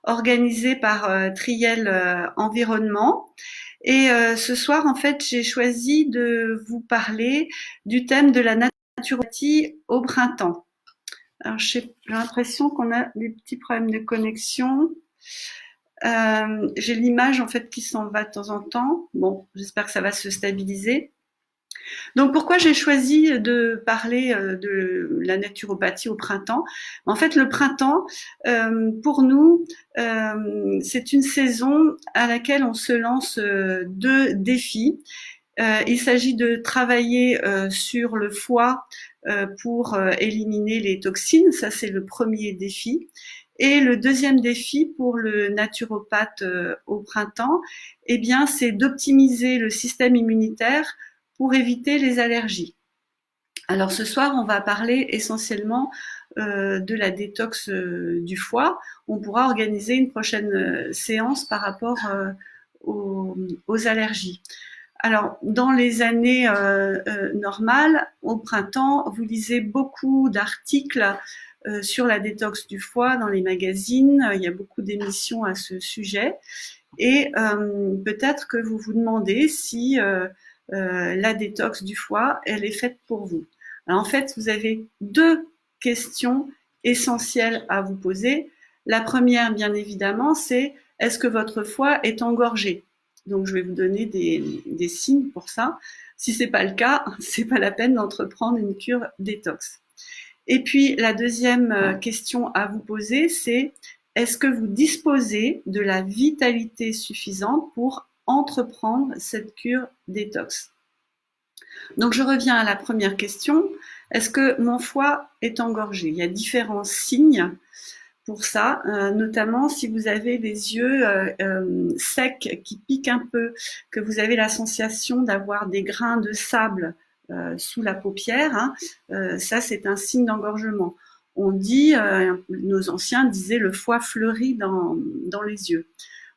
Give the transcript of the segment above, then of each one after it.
organisé par Triel Environnement. Et ce soir, en fait, j'ai choisi de vous parler du thème de la naturopathie au printemps. Alors, j'ai l'impression qu'on a des petits problèmes de connexion. J'ai l'image en fait qui s'en va de temps en temps. Bon, j'espère que ça va se stabiliser. Donc pourquoi j'ai choisi de parler de la naturopathie au printemps? En fait, le printemps, pour nous, c'est une saison à laquelle on se lance deux défis. Il s'agit de travailler sur le foie pour éliminer les toxines, ça c'est le premier défi. Et le deuxième défi pour le naturopathe au printemps, eh bien, c'est d'optimiser le système immunitaire pour éviter les allergies. Alors ce soir, on va parler essentiellement de la détox du foie. On pourra organiser une prochaine séance par rapport aux allergies. Alors, dans les années normales, au printemps, vous lisez beaucoup d'articles sur la détox du foie dans les magazines. Il y a beaucoup d'émissions à ce sujet. Et peut-être que vous vous demandez si la détox du foie, elle est faite pour vous. Alors, en fait, vous avez deux questions essentielles à vous poser. La première, bien évidemment, c'est est-ce que votre foie est engorgé? Donc, je vais vous donner des signes pour ça. Si c'est pas le cas, c'est pas la peine d'entreprendre une cure détox. Et puis, la deuxième question à vous poser, c'est est-ce que vous disposez de la vitalité suffisante pour entreprendre cette cure détox? Donc, je reviens à la première question. Est-ce que mon foie est engorgé? Il y a différents signes pour ça, notamment si vous avez les yeux secs qui piquent un peu, que vous avez la sensation d'avoir des grains de sable sous la paupière, hein, ça c'est un signe d'engorgement. On dit, nos anciens disaient le foie fleuri dans les yeux.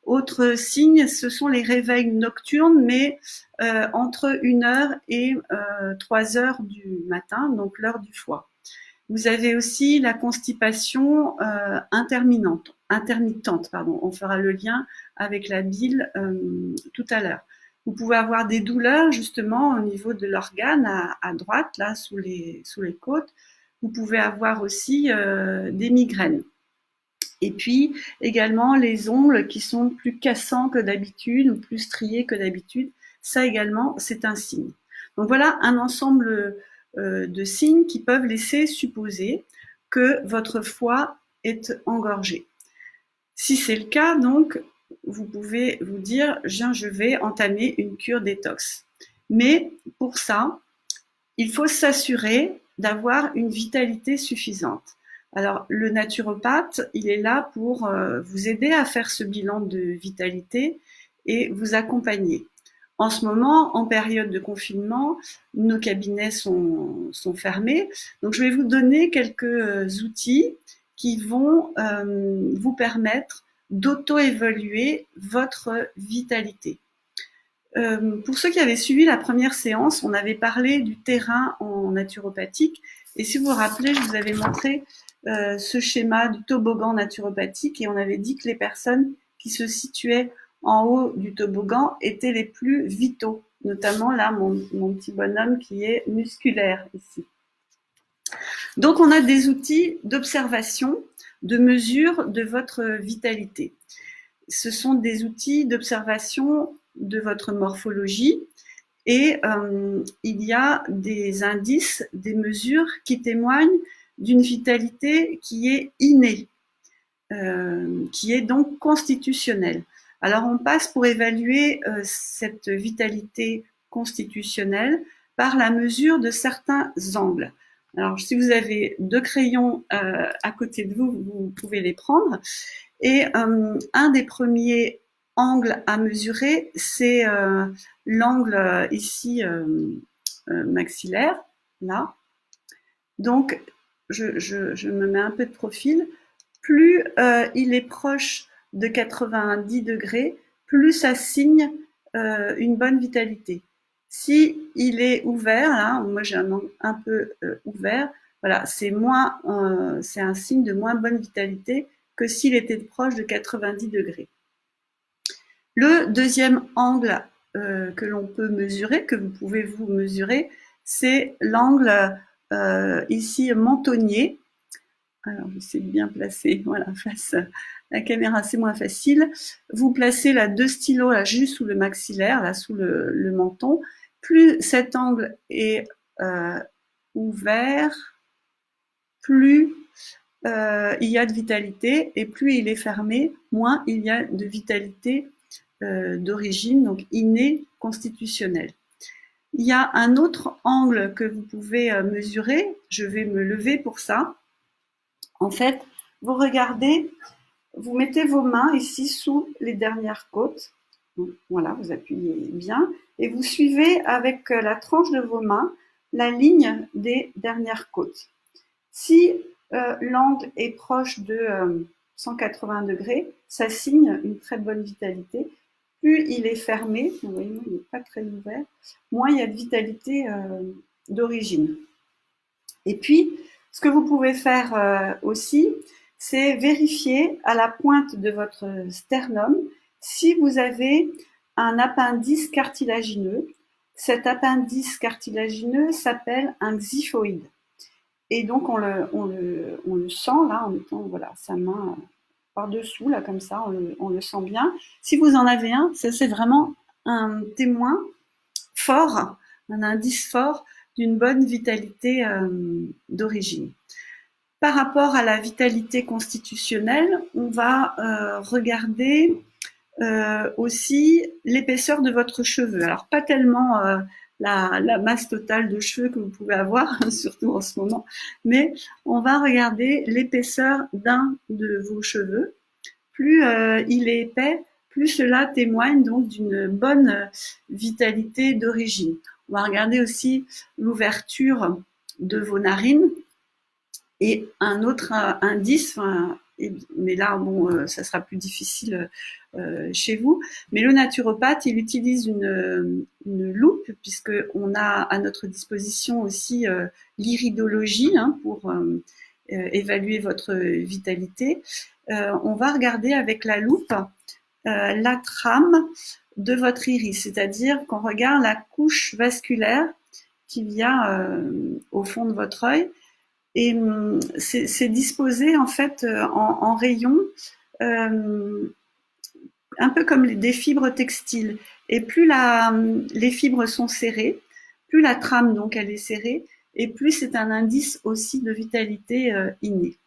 Autre signe, ce sont les réveils nocturnes, mais entre 1 heure et 3 heures du matin, donc l'heure du foie. Vous avez aussi la constipation intermittente. On fera le lien avec la bile tout à l'heure. Vous pouvez avoir des douleurs justement au niveau de l'organe à droite, là sous les côtes. Vous pouvez avoir aussi des migraines. Et puis également les ongles qui sont plus cassants que d'habitude ou plus striés que d'habitude. Ça également, c'est un signe. Donc voilà un ensemble de signes qui peuvent laisser supposer que votre foie est engorgé. Si c'est le cas, donc, vous pouvez vous dire, je vais entamer une cure détox. Mais pour ça, il faut s'assurer d'avoir une vitalité suffisante. Alors, le naturopathe, il est là pour vous aider à faire ce bilan de vitalité et vous accompagner. En ce moment, en période de confinement, nos cabinets sont fermés. Donc, je vais vous donner quelques outils qui vont vous permettre d'auto-évaluer votre vitalité. Pour ceux qui avaient suivi la première séance, on avait parlé du terrain en naturopathique. Et si vous vous rappelez, je vous avais montré ce schéma du toboggan naturopathique et on avait dit que les personnes qui se situaient en haut du toboggan étaient les plus vitaux, notamment là mon petit bonhomme qui est musculaire ici. Donc on a des outils d'observation, de mesure de votre vitalité. Ce sont des outils d'observation de votre morphologie et il y a des indices, des mesures qui témoignent d'une vitalité qui est innée, qui est donc constitutionnelle. Alors on passe pour évaluer cette vitalité constitutionnelle par la mesure de certains angles. Alors si vous avez deux crayons à côté de vous, vous pouvez les prendre. Et un des premiers angles à mesurer, c'est l'angle ici maxillaire, là. Donc, je me mets un peu de profil. Plus il est proche de 90 degrés, plus ça signe une bonne vitalité. Si il est ouvert, là, moi j'ai un angle un peu ouvert, voilà, c'est un signe de moins bonne vitalité que s'il était proche de 90 degrés. Le deuxième angle que l'on peut mesurer, que vous pouvez vous mesurer, c'est l'angle ici mentonnier. Alors, j'essaie de bien placer, voilà, face à la caméra, c'est moins facile. Vous placez là 2 stylos là, juste sous le maxillaire, là sous le menton. Plus cet angle est ouvert, plus il y a de vitalité, et plus il est fermé, moins il y a de vitalité d'origine, donc innée, constitutionnelle. Il y a un autre angle que vous pouvez mesurer. Je vais me lever pour ça. En fait, vous regardez, vous mettez vos mains ici sous les dernières côtes. Donc, voilà, vous appuyez bien et vous suivez avec la tranche de vos mains la ligne des dernières côtes. Si l'angle est proche de 180 degrés, ça signe une très bonne vitalité. Plus il est fermé, vous voyez, il n'est pas très ouvert, moins il y a de vitalité d'origine. Et puis, ce que vous pouvez faire aussi, c'est vérifier à la pointe de votre sternum si vous avez un appendice cartilagineux. Cet appendice cartilagineux s'appelle un xiphoïde. Et donc, on le sent là en mettant voilà, sa main par-dessous, là comme ça, on le sent bien. Si vous en avez un, c'est vraiment un témoin fort, un indice fort d'une bonne vitalité d'origine. Par rapport à la vitalité constitutionnelle, on va regarder aussi l'épaisseur de votre cheveu. Alors pas tellement la masse totale de cheveux que vous pouvez avoir, surtout en ce moment, mais on va regarder l'épaisseur d'un de vos cheveux. Plus il est épais, plus cela témoigne donc d'une bonne vitalité d'origine. On va regarder aussi l'ouverture de vos narines. Et un autre indice, mais là, bon, ça sera plus difficile chez vous, mais le naturopathe, il utilise une loupe, puisqu'on a à notre disposition aussi l'iridologie pour évaluer votre vitalité. On va regarder avec la loupe la trame de votre iris, c'est-à-dire qu'on regarde la couche vasculaire qu'il y a au fond de votre œil. Et c'est disposé en fait en rayons, un peu comme des fibres textiles. Et plus les fibres sont serrées, plus la trame donc elle est serrée, et plus c'est un indice aussi de vitalité innée.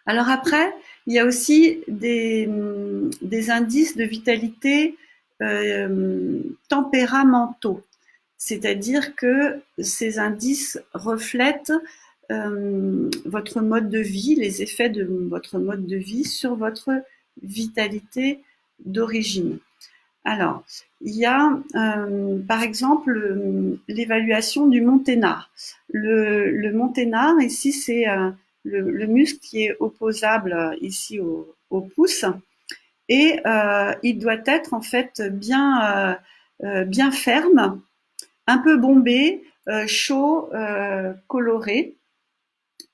Alors après, il y a aussi des indices de vitalité tempéramentaux, c'est-à-dire que ces indices reflètent votre mode de vie, les effets de votre mode de vie sur votre vitalité d'origine. Alors, il y a par exemple l'évaluation du monténard. Le monténard, ici, c'est le muscle qui est opposable ici au pouce, et il doit être en fait bien ferme, un peu bombé, chaud, coloré.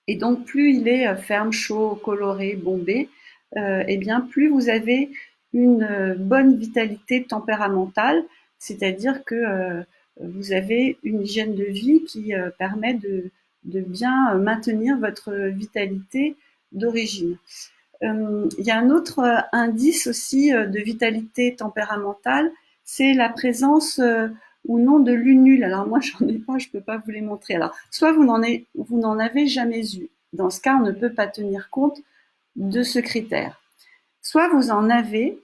Et donc, plus il est ferme, chaud, coloré, bombé, eh bien, plus vous avez une bonne vitalité tempéramentale, c'est-à-dire que vous avez une hygiène de vie qui permet de bien maintenir votre vitalité d'origine. Il y a un autre indice aussi de vitalité tempéramentale, c'est la présence ou non de lunules. Alors moi, j'en ai pas, je peux pas vous les montrer. Alors, soit vous n'en avez jamais eu. Dans ce cas, on ne peut pas tenir compte de ce critère. Soit vous en avez,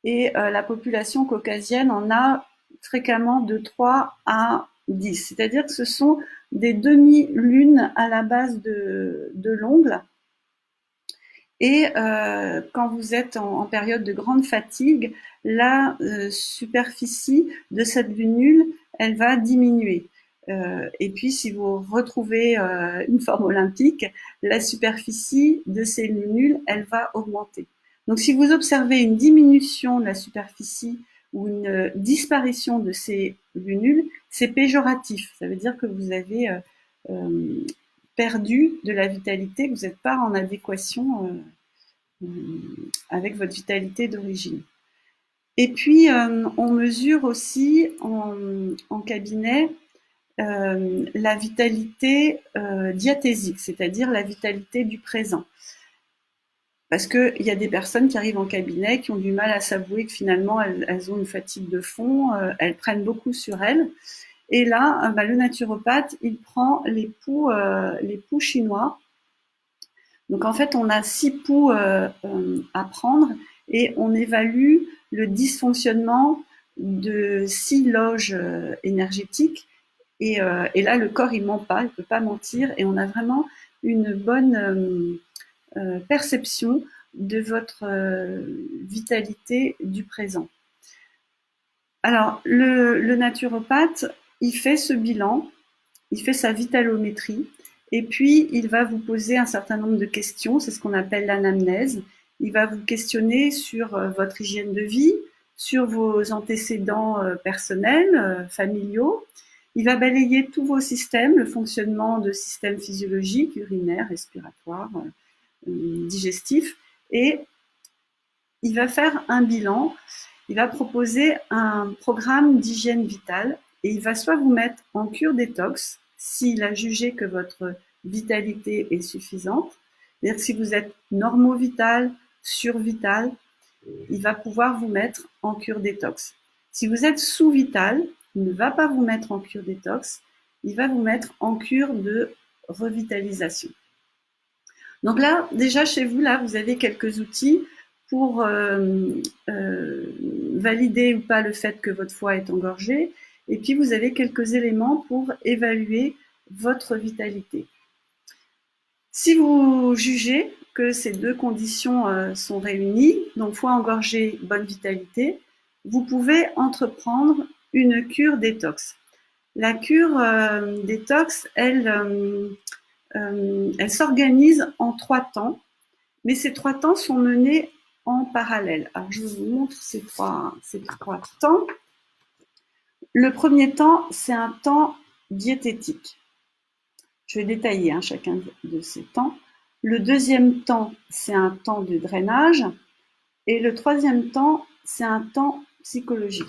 et la population caucasienne en a fréquemment de 3 à 10. C'est-à-dire que ce sont des demi-lunes à la base de l'ongle. Et quand vous êtes en période de grande fatigue, la superficie de cette lunule, elle va diminuer. Et puis, si vous retrouvez une forme olympique, la superficie de ces lunules, elle va augmenter. Donc, si vous observez une diminution de la superficie ou une disparition de ces lunules, c'est péjoratif. Ça veut dire que vous avez perdu de la vitalité, que vous n'êtes pas en adéquation avec votre vitalité d'origine. Et puis, on mesure aussi en cabinet la vitalité diathésique, c'est-à-dire la vitalité du présent. Parce qu'il y a des personnes qui arrivent en cabinet qui ont du mal à s'avouer que finalement elles ont une fatigue de fond, elles prennent beaucoup sur elles. Et là, le naturopathe, il prend les poux chinois. Donc en fait, on a 6 poux à prendre et on évalue le dysfonctionnement de 6 loges énergétiques. Et là, le corps, il ment pas, il peut pas mentir. Et on a vraiment une bonne perception de votre vitalité du présent. Alors, le naturopathe, il fait ce bilan, il fait sa vitalométrie, et puis il va vous poser un certain nombre de questions, c'est ce qu'on appelle l'anamnèse. Il va vous questionner sur votre hygiène de vie, sur vos antécédents personnels, familiaux. Il va balayer tous vos systèmes, le fonctionnement de systèmes physiologiques, urinaires, respiratoires, digestifs, et il va faire un bilan. Il va proposer un programme d'hygiène vitale et il va soit vous mettre en cure détox s'il a jugé que votre vitalité est suffisante. C'est-à-dire que si vous êtes normovital, survital, il va pouvoir vous mettre en cure détox. Si vous êtes sous-vital, il ne va pas vous mettre en cure détox, il va vous mettre en cure de revitalisation. Donc là, déjà chez vous, là, vous avez quelques outils pour valider ou pas le fait que votre foie est engorgé. Et puis, vous avez quelques éléments pour évaluer votre vitalité. Si vous jugez que ces deux conditions sont réunies, donc foie engorgé, bonne vitalité, vous pouvez entreprendre une cure détox. La cure détox, elle s'organise en 3 temps, mais ces 3 temps sont menés en parallèle. Alors, je vous montre ces trois temps. Le premier temps, c'est un temps diététique. Je vais détailler chacun de ces temps. Le deuxième temps, c'est un temps de drainage. Et le troisième temps, c'est un temps psychologique.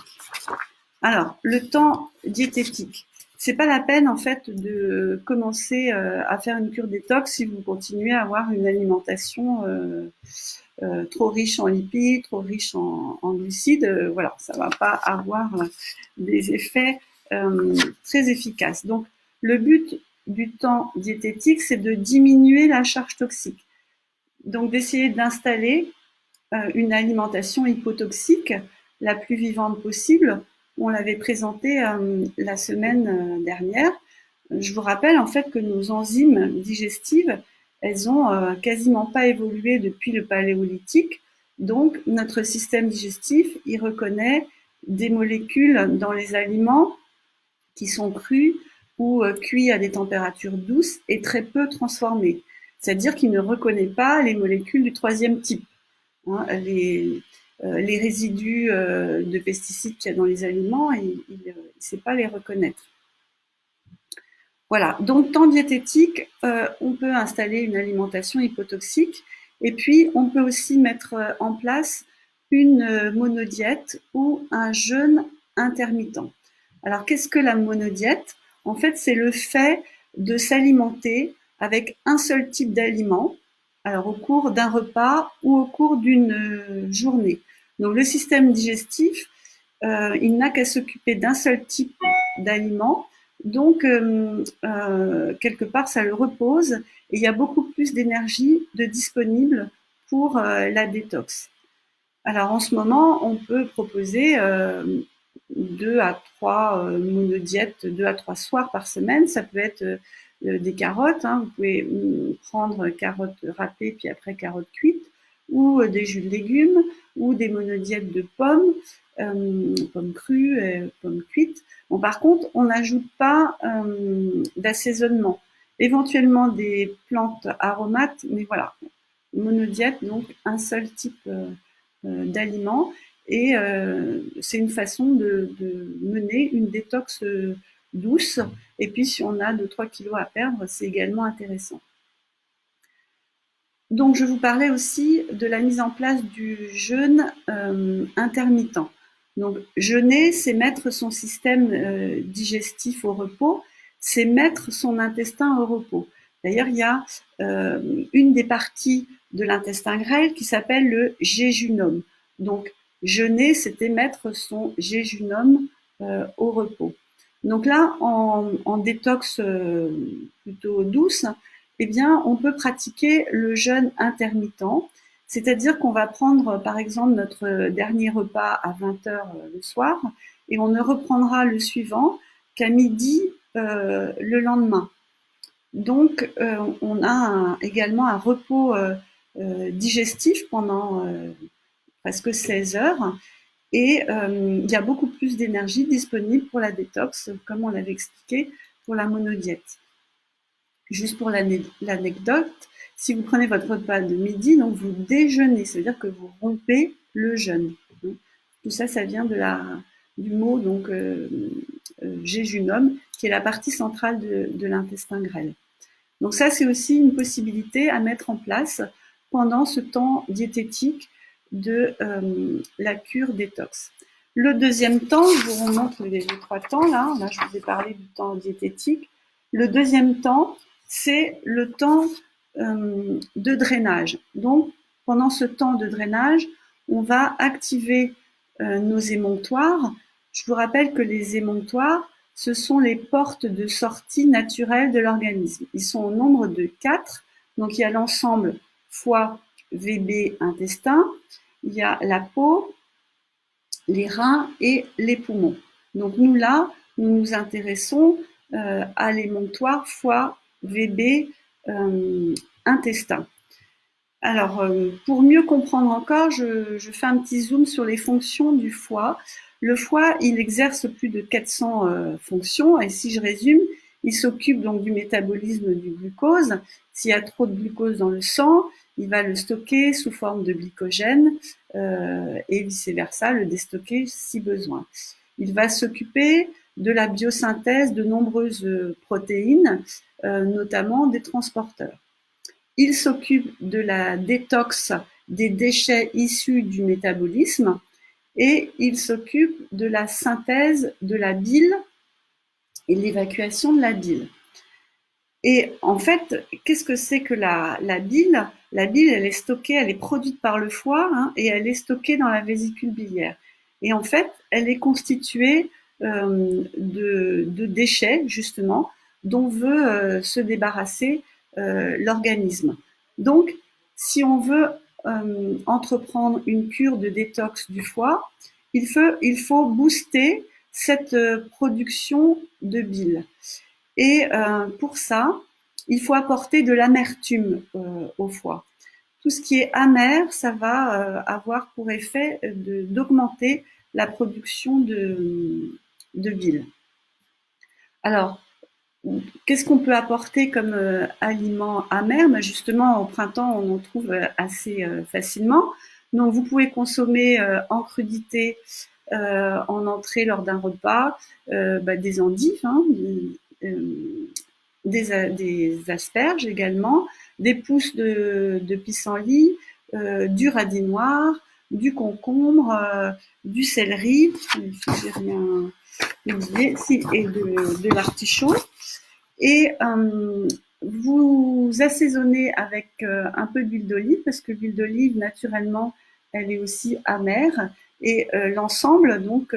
Alors, le temps diététique. C'est pas la peine en fait de commencer à faire une cure détox si vous continuez à avoir une alimentation trop riche en lipides, trop riche en glucides. Voilà, ça va pas avoir des effets très efficaces. Donc, le but du temps diététique, c'est de diminuer la charge toxique. Donc, d'essayer d'installer une alimentation hypotoxique la plus vivante possible. On l'avait présenté la semaine dernière. Je vous rappelle en fait que nos enzymes digestives, elles ont quasiment pas évolué depuis le paléolithique. Donc notre système digestif, il reconnaît des molécules dans les aliments qui sont crus ou cuits à des températures douces et très peu transformés. C'est-à-dire qu'il ne reconnaît pas les molécules du troisième type. Les résidus de pesticides qu'il y a dans les aliments, il ne sait pas les reconnaître. Voilà, donc temps diététique, on peut installer une alimentation hypotoxique et puis on peut aussi mettre en place une monodiète ou un jeûne intermittent. Alors qu'est-ce que la monodiète? En fait, c'est le fait de s'alimenter avec un seul type d'aliment, alors au cours d'un repas ou au cours d'une journée. Donc le système digestif, il n'a qu'à s'occuper d'un seul type d'aliment. Donc, quelque part, ça le repose et il y a beaucoup plus d'énergie de disponible pour la détox. Alors, en ce moment, on peut proposer 2 à 3 monodiètes, 2 à 3 soirs par semaine. Ça peut être des carottes. Vous pouvez prendre carottes râpées puis après carottes cuites, ou des jus de légumes, ou des monodiètes de pommes, pommes crues, pommes cuites. Bon, par contre, on n'ajoute pas d'assaisonnement. Éventuellement des plantes aromates, mais voilà, monodiète, donc un seul type d'aliment. Et c'est une façon de mener une détox douce. Et puis, si on a 2-3 kilos à perdre, c'est également intéressant. Donc, je vous parlais aussi de la mise en place du jeûne intermittent. Donc, jeûner, c'est mettre son système digestif au repos, c'est mettre son intestin au repos. D'ailleurs, il y a une des parties de l'intestin grêle qui s'appelle le jéjunum. Donc, jeûner, c'était mettre son jéjunum au repos. Donc là, en détox plutôt douce, eh bien, on peut pratiquer le jeûne intermittent, c'est-à-dire qu'on va prendre, par exemple, notre dernier repas à 20 heures le soir et on ne reprendra le suivant qu'à midi le lendemain. Donc, on a également un repos digestif pendant presque 16 heures et il y a beaucoup plus d'énergie disponible pour la détox, comme on l'avait expliqué pour la monodiète. Juste pour l'anecdote, si vous prenez votre repas de midi, donc vous déjeunez, c'est-à-dire que vous rompez le jeûne. Tout ça, ça vient du mot donc jéjunum, qui est la partie centrale de l'intestin grêle. Donc ça, c'est aussi une possibilité à mettre en place pendant ce temps diététique de la cure détox. Le deuxième temps, je vous remontre les trois temps là. Là, je vous ai parlé du temps diététique. Le deuxième temps, c'est le temps de drainage. Donc, pendant ce temps de drainage, on va activer nos émonctoires. Je vous rappelle que les émonctoires, ce sont les portes de sortie naturelles de l'organisme. Ils sont au nombre de 4. Donc, il y a l'ensemble foie, VB, intestin. Il y a la peau, les reins et les poumons. Donc, nous, là, nous nous intéressons à l'émonctoire foie, VB, intestin. Alors, pour mieux comprendre encore, je fais un petit zoom sur les fonctions du foie. Le foie, il exerce plus de 400 fonctions, et si je résume, il s'occupe donc du métabolisme du glucose. S'il y a trop de glucose dans le sang, il va le stocker sous forme de glycogène et vice-versa, le déstocker si besoin. Il va s'occuper de la biosynthèse de nombreuses protéines, notamment des transporteurs. Il s'occupe de la détox des déchets issus du métabolisme et il s'occupe de la synthèse de la bile et l'évacuation de la bile. Et en fait, qu'est-ce que c'est que la bile? La bile, elle est stockée, elle est produite par le foie et elle est stockée dans la vésicule biliaire. Et en fait, elle est constituée de déchets, justement, dont veut se débarrasser l'organisme. Donc, si on veut entreprendre une cure de détox du foie, il faut booster cette production de bile. Et pour ça, il faut apporter de l'amertume au foie. Tout ce qui est amer, ça va avoir pour effet d'augmenter la production de bile. Alors, qu'est-ce qu'on peut apporter comme aliment amer? Justement, au printemps, on en trouve assez facilement. Donc, vous pouvez consommer en crudité, en entrée lors d'un repas, des endives, des asperges également, des pousses de pissenlit, du radis noir, du concombre, du céleri, si j'ai rien oublié, et de l'artichaut. Et vous assaisonnez avec un peu d'huile d'olive, parce que l'huile d'olive, naturellement, elle est aussi amère. Et l'ensemble, donc,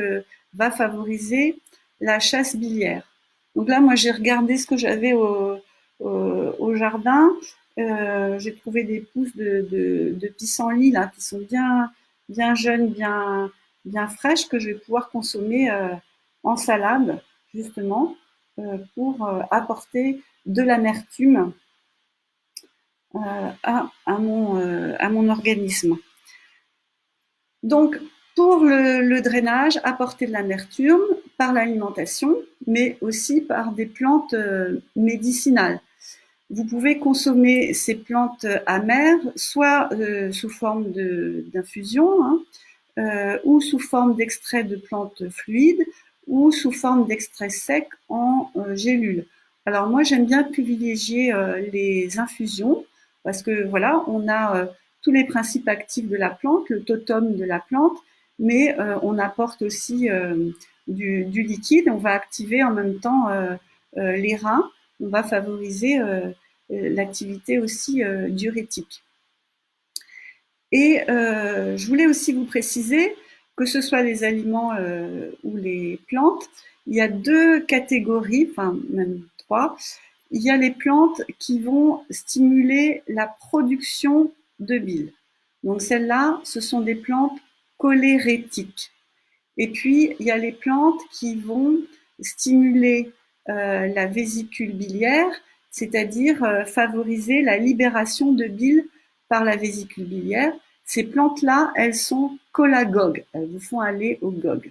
va favoriser la chasse biliaire. Donc là, moi, j'ai regardé ce que j'avais au jardin. J'ai trouvé des pousses de pissenlit là qui sont bien jeunes, bien fraîches, que je vais pouvoir consommer en salade, justement, pour apporter de l'amertume à mon organisme. Donc, pour le drainage, apporter de l'amertume par l'alimentation, mais aussi par des plantes médicinales. Vous pouvez consommer ces plantes amères, soit sous forme d'infusion, ou sous forme d'extrait de plantes fluides, ou sous forme d'extrait sec en gélules. Alors moi, j'aime bien privilégier les infusions. parce que voilà, on a tous les principes actifs de la plante, le totem de la plante, mais on apporte aussi du liquide. On va activer en même temps les reins. On va favoriser l'activité aussi diurétique. Et je voulais aussi vous préciser que ce soit les aliments ou les plantes, il y a deux catégories, enfin même trois. Il y a les plantes qui vont stimuler la production de bile. Donc celles-là, ce sont des plantes cholérétiques. Et puis, il y a les plantes qui vont stimuler la vésicule biliaire, c'est-à-dire favoriser la libération de bile par la vésicule biliaire. Ces plantes-là, elles sont cholagogues, elles vous font aller au gog.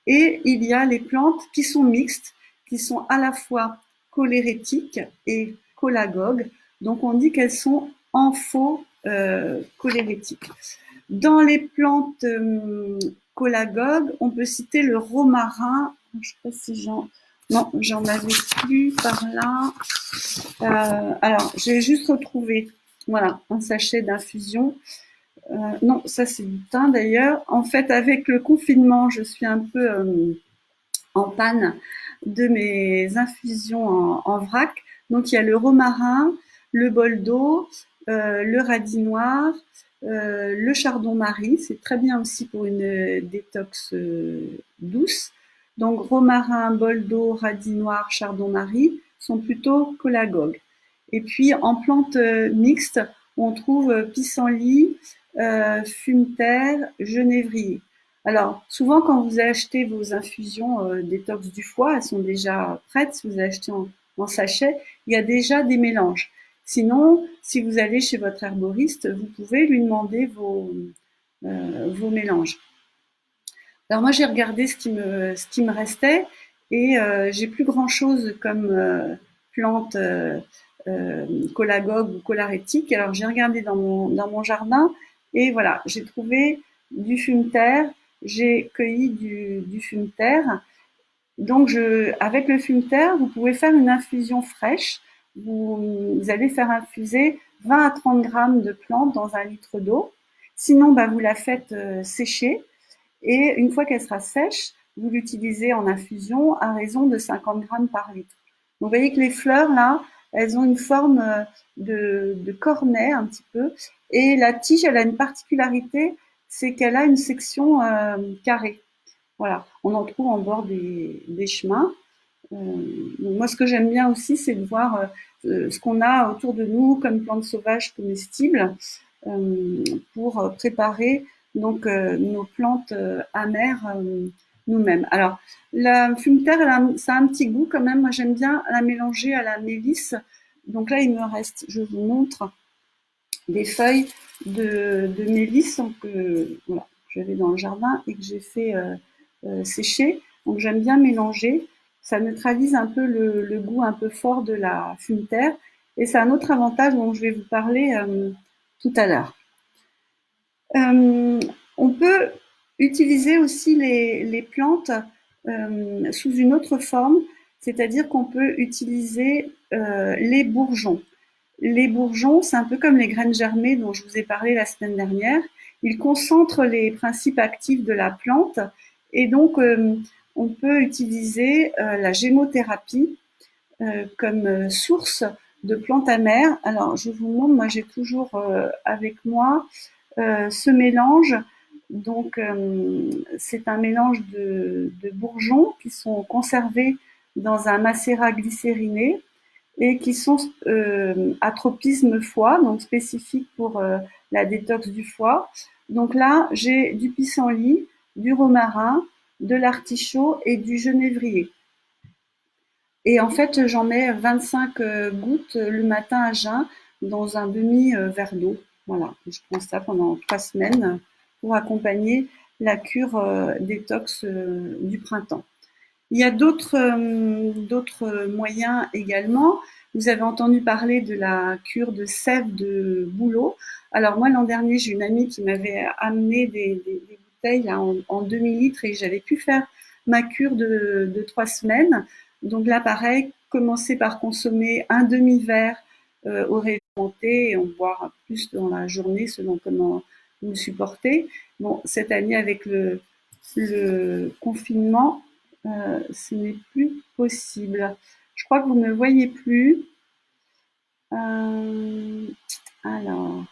Et il y a les plantes qui sont mixtes, qui sont à la fois cholérétiques et cholagogues. Donc on dit qu'elles sont ampho-cholérétiques. Dans les plantes cholagogues, on peut citer le romarin. Je ne sais pas si j'en avais plus par là. Alors, j'ai juste retrouvé, voilà, un sachet d'infusion. Non, ça c'est du thym d'ailleurs. En fait, avec le confinement, je suis un peu en panne de mes infusions en vrac. Donc il y a le romarin, le bol d'eau, le radis noir, le chardon-marie. C'est très bien aussi pour une détox douce. Donc romarin, bol d'eau, radis noir, chardon-marie sont plutôt cholagogues. Et puis en plantes mixtes, on trouve pissenlit, fumeterre, genévrier. Alors, souvent, quand vous achetez vos infusions détox du foie, elles sont déjà prêtes. Si vous achetez en sachet, il y a déjà des mélanges. Sinon, si vous allez chez votre herboriste, vous pouvez lui demander vos mélanges. Alors moi, j'ai regardé ce qui me restait et j'ai plus grand-chose comme plantes cholagogues ou cholarétiques. Alors j'ai regardé dans mon jardin et voilà, j'ai trouvé du fumeterre, j'ai cueilli du fumeterre. Donc avec le fumeterre, vous pouvez faire une infusion fraîche. Vous allez faire infuser 20 à 30 grammes de plantes dans un litre d'eau. Sinon, bah, vous la faites sécher et une fois qu'elle sera sèche, vous l'utilisez en infusion à raison de 50 grammes par litre. Donc vous voyez que les fleurs, là, elles ont une forme de cornet un petit peu. Et la tige, elle a une particularité, c'est qu'elle a une section carrée. Voilà, on en trouve en bord des chemins. Donc moi, ce que j'aime bien aussi, c'est de voir ce qu'on a autour de nous comme plantes sauvages comestibles pour préparer donc nos plantes amères nous-mêmes. Alors, la fumeterre, ça a un petit goût quand même. Moi, j'aime bien la mélanger à la mélisse. Donc là, il me reste, je vous montre, des feuilles de mélisse que voilà, j'avais dans le jardin et que j'ai fait sécher. Donc j'aime bien mélanger. Ça neutralise un peu le goût un peu fort de la fumeterre. Et c'est un autre avantage dont je vais vous parler tout à l'heure. On peut utiliser aussi les plantes sous une autre forme, c'est-à-dire qu'on peut utiliser les bourgeons. Les bourgeons, c'est un peu comme les graines germées dont je vous ai parlé la semaine dernière. Ils concentrent les principes actifs de la plante et donc on peut utiliser la gémothérapie comme source de plantes amères. Alors je vous montre, moi j'ai toujours avec moi ce mélange. Donc c'est un mélange de bourgeons qui sont conservés dans un macérat glycériné et qui sont à tropisme foie, donc spécifiques pour la détox du foie. Donc là, j'ai du pissenlit, du romarin, de l'artichaut et du genévrier. Et en fait, j'en mets 25 gouttes le matin à jeun dans un demi-verre d'eau. Voilà, je prends ça pendant 3 semaines pour accompagner la cure détox du printemps. Il y a d'autres moyens également. Vous avez entendu parler de la cure de sève de bouleau. Alors moi, l'an dernier, j'ai une amie qui m'avait amené des bouteilles là, en demi-litre et j'avais pu faire ma cure de 3 semaines. Donc là, pareil, commencer par consommer un demi-verre au réveil et en boire plus dans la journée selon comment vous le supportez. Bon, cette année avec le confinement, ce n'est plus possible. Je crois que vous ne me voyez plus. Alors,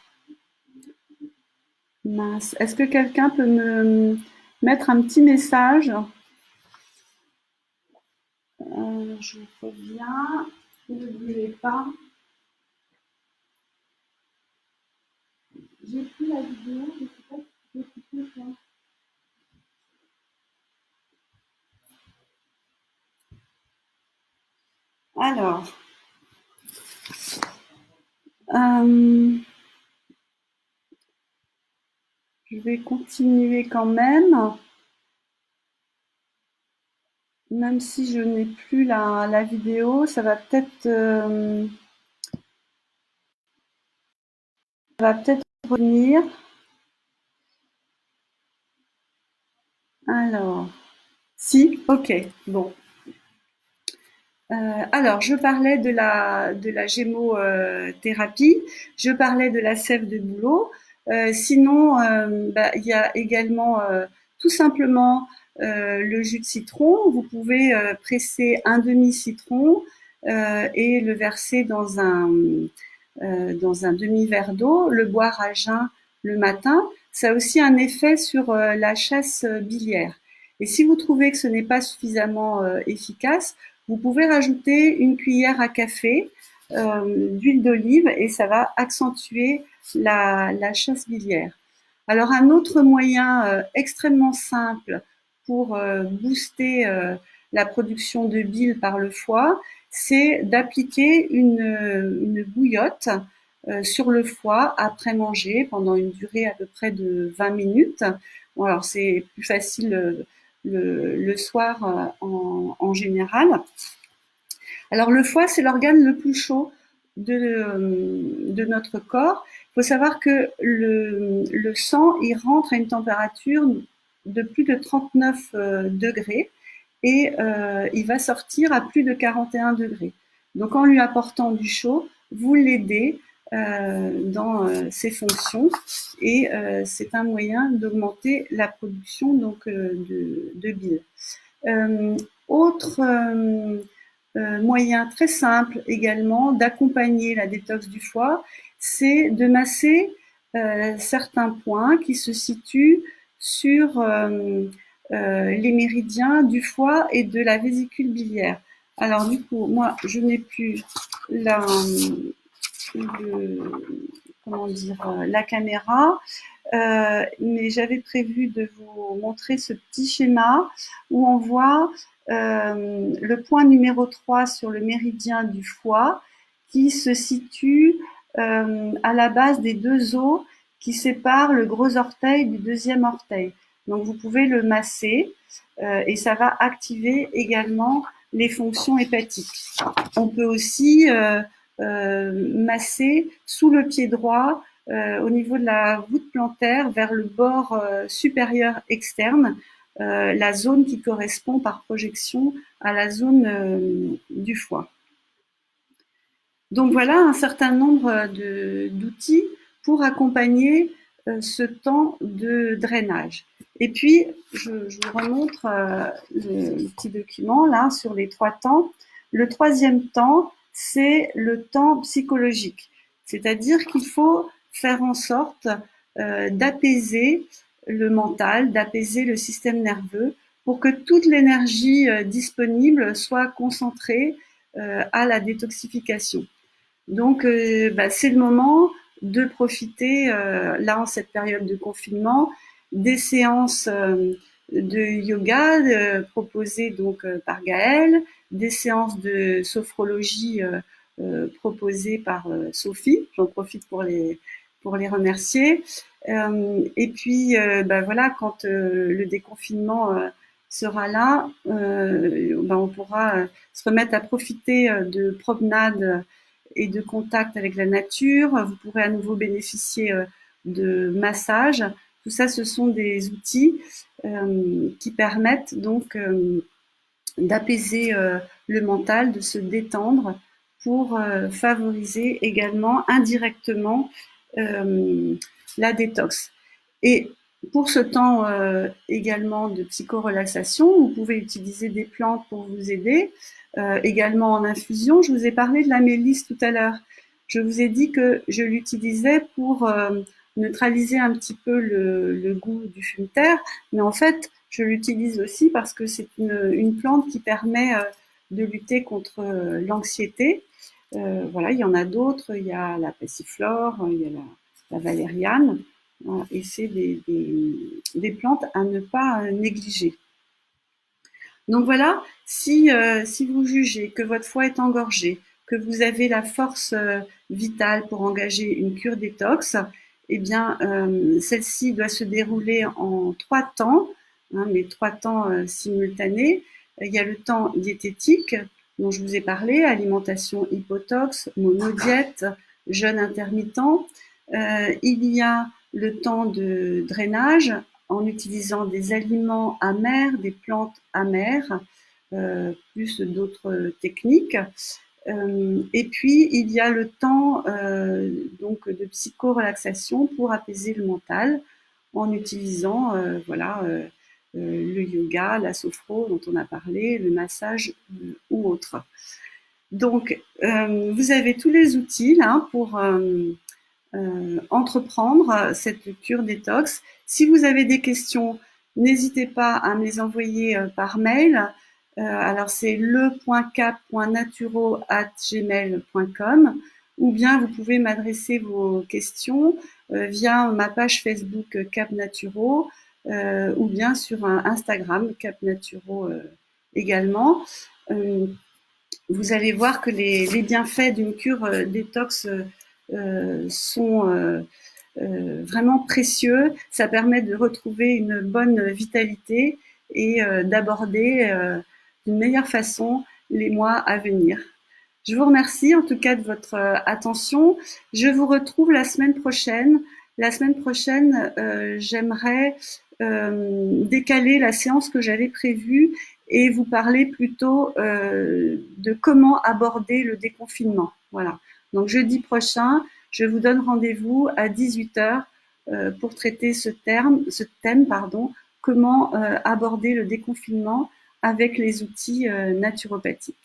mince. Est-ce que quelqu'un peut me mettre un petit message? Je reviens. Ne bougez pas. J'ai plus la vidéo. Je ne sais pas si je peux ça. Alors, je vais continuer quand même si je n'ai plus la vidéo, ça va peut-être revenir. Alors, si, ok, bon. Alors, je parlais de la gémothérapie, je parlais de la sève de bouleau. Sinon, il y a également tout simplement le jus de citron. Vous pouvez presser un demi-citron et le verser dans un demi-verre d'eau, le boire à jeun le matin. Ça a aussi un effet sur la chasse biliaire. Et si vous trouvez que ce n'est pas suffisamment efficace, vous pouvez rajouter une cuillère à café d'huile d'olive et ça va accentuer la chasse biliaire. Alors un autre moyen extrêmement simple pour booster la production de bile par le foie, c'est d'appliquer une bouillotte sur le foie après manger pendant une durée à peu près de 20 minutes. Bon, alors c'est plus facile le soir en général. Alors le foie, c'est l'organe le plus chaud de notre corps. Il faut savoir que le sang, il rentre à une température de plus de 39 degrés et il va sortir à plus de 41 degrés. Donc en lui apportant du chaud, vous l'aidez dans ses fonctions et c'est un moyen d'augmenter la production donc de bile. Autre moyen très simple également d'accompagner la détox du foie, c'est de masser certains points qui se situent sur les méridiens du foie et de la vésicule biliaire. Alors du coup, moi, je n'ai plus la caméra, mais j'avais prévu de vous montrer ce petit schéma où on voit le point numéro 3 sur le méridien du foie qui se situe à la base des deux os qui séparent le gros orteil du deuxième orteil. Donc vous pouvez le masser et ça va activer également les fonctions hépatiques. On peut aussi masser sous le pied droit au niveau de la voûte plantaire vers le bord supérieur externe, la zone qui correspond par projection à la zone du foie. Donc voilà un certain nombre d'outils pour accompagner ce temps de drainage. Et puis, je vous remontre le petit document là sur les 3 temps. Le troisième temps, c'est le temps psychologique. C'est-à-dire qu'il faut faire en sorte d'apaiser le mental, d'apaiser le système nerveux pour que toute l'énergie disponible soit concentrée à la détoxification. Donc, c'est le moment de profiter, là en cette période de confinement, des séances de yoga proposées donc par Gaëlle, des séances de sophrologie proposées par Sophie. J'en profite pour les remercier. Et puis, voilà, quand le déconfinement sera là, on pourra se remettre à profiter de promenades et de contact avec la nature. Vous pourrez à nouveau bénéficier de massages. Tout ça, ce sont des outils qui permettent donc d'apaiser le mental, de se détendre pour favoriser également indirectement la détox. Et pour ce temps également de psychorelaxation, vous pouvez utiliser des plantes pour vous aider, également en infusion. Je vous ai parlé de la mélisse tout à l'heure. Je vous ai dit que je l'utilisais pour neutraliser un petit peu le goût du fume de terre, mais en fait, je l'utilise aussi parce que c'est une plante qui permet de lutter contre l'anxiété. Voilà, il y en a d'autres, il y a la passiflore, il y a la valériane, et c'est des plantes à ne pas négliger. Donc voilà, si vous jugez que votre foie est engorgé, que vous avez la force vitale pour engager une cure détox, eh bien, celle-ci doit se dérouler en 3 temps, mais 3 temps simultanés. Il y a le temps diététique, dont je vous ai parlé, alimentation hypotox, monodiète, jeûne intermittent. Il y a le temps de drainage, en utilisant des aliments amers, des plantes amères, plus d'autres techniques. Et puis, il y a le temps donc de psychorelaxation pour apaiser le mental en utilisant le yoga, la sophro dont on a parlé, le massage ou autre. Donc, vous avez tous les outils là pour entreprendre cette cure détox. Si vous avez des questions, n'hésitez pas à me les envoyer par mail. Alors c'est le.cap.naturo@gmail.com ou bien vous pouvez m'adresser vos questions via ma page Facebook Cap Naturo ou bien sur Instagram Cap Naturo également. Vous allez voir que les bienfaits d'une cure détox sont vraiment précieux. Ça permet de retrouver une bonne vitalité et d'aborder d'une meilleure façon les mois à venir. Je vous remercie en tout cas de votre attention. Je vous retrouve la semaine prochaine. La semaine prochaine, j'aimerais décaler la séance que j'avais prévue et vous parler plutôt de comment aborder le déconfinement. Voilà. Donc jeudi prochain, je vous donne rendez-vous à 18h pour traiter ce thème, comment aborder le déconfinement avec les outils naturopathiques.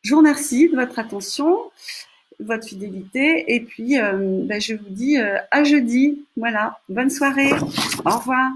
Je vous remercie de votre attention, de votre fidélité, et puis je vous dis à jeudi. Voilà, bonne soirée, au revoir.